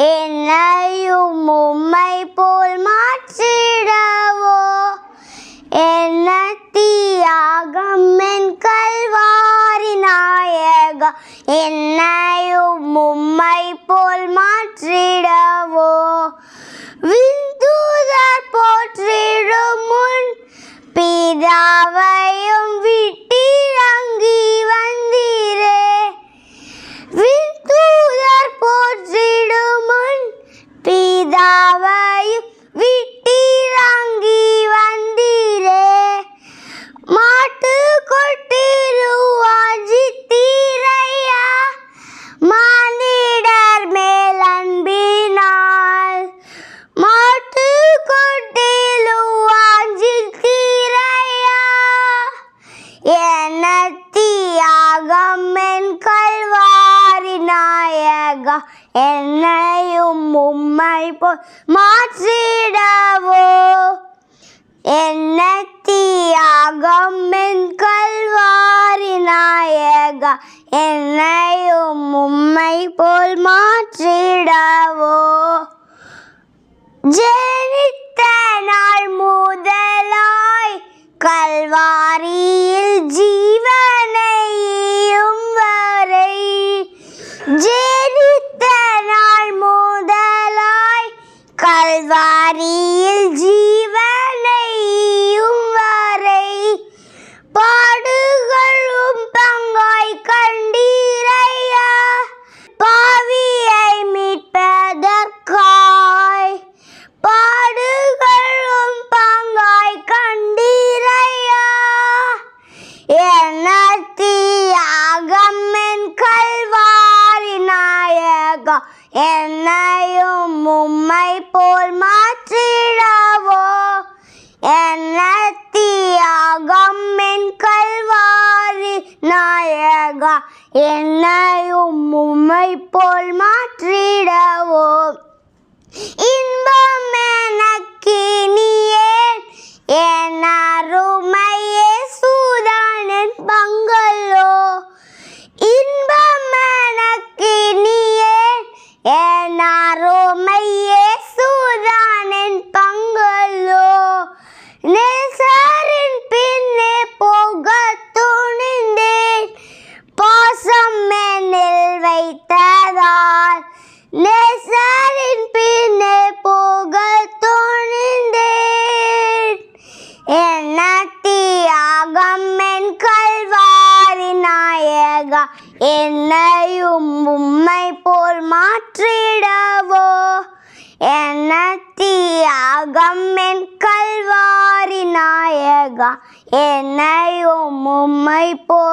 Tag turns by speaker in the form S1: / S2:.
S1: என்னையும் உம்மை போல் மாற்றிடவோ என்ன தியாகம் என் கல்வாரி நாயகா என்னையும் உம்மை போல் மாற்றிடவோ விண்தூதர் போற்றிடும் முன் பிதாவையும் விட்டிறங்கி வந்தீரே விண்தூதர் போற்றிடும் முன் பிதாவையும் விட்டிறங்கி வந்தீரே மாட்டு கொட்டிருவாஞ்சித்தீரையா மானிடர் மேல் அன்பினால் மாட்டு கொட்டிருவாஞ்சித்தீரையா என்ன தியாகம் என் கல்வாரி நாயகா என்னையும் உம்மை போல் மாற்றிடவோ என்ன தியாகம் என் கல்வாரி நாயகா என்னையும் உம்மை போல் மாற்றிடவோ ஜெனித்த நாள் முதலாய் கல்வாரியில் ஜீவனையும் வரை ஜெனித்த நாள் முதலாய் கல்வாரியில் ஜீவனையும் வரை பாடுகளும் பங்காய் கண்டீரையா பாவியை மீட்பதற்காய் பாடுகளும் பங்காய் கண்டீரையா என்ன தியாகம் என் கல்வாரி நாயகா என்னையும் உம்மை போல் மாற்றிடவோ என்ன தியாகம் என் கல்வாரி நாயகா என்னையும் உம்மை போல் மாற்றிடவோ இன்பம் எனக்கு நீயேன் என் அருமையே சூதான் என் பங்களோ இன்பம் எனக்கு நீயேன் என் அருமையே சூதான் என் பங்களோ நேசரின் பின்னே போக துணிந்தேன் பாசம் என்னில் வைத்ததால் நேசரின் பின்னே போக துணிந்தேன் என்ன தியாகம் என் கல்வாரி நாயகா என்னையும் உம்மை போல் மாற்றிடவோ என்ன தியாகம் என் கல்வாரி நாயகா என்னையும் உம்மை போல்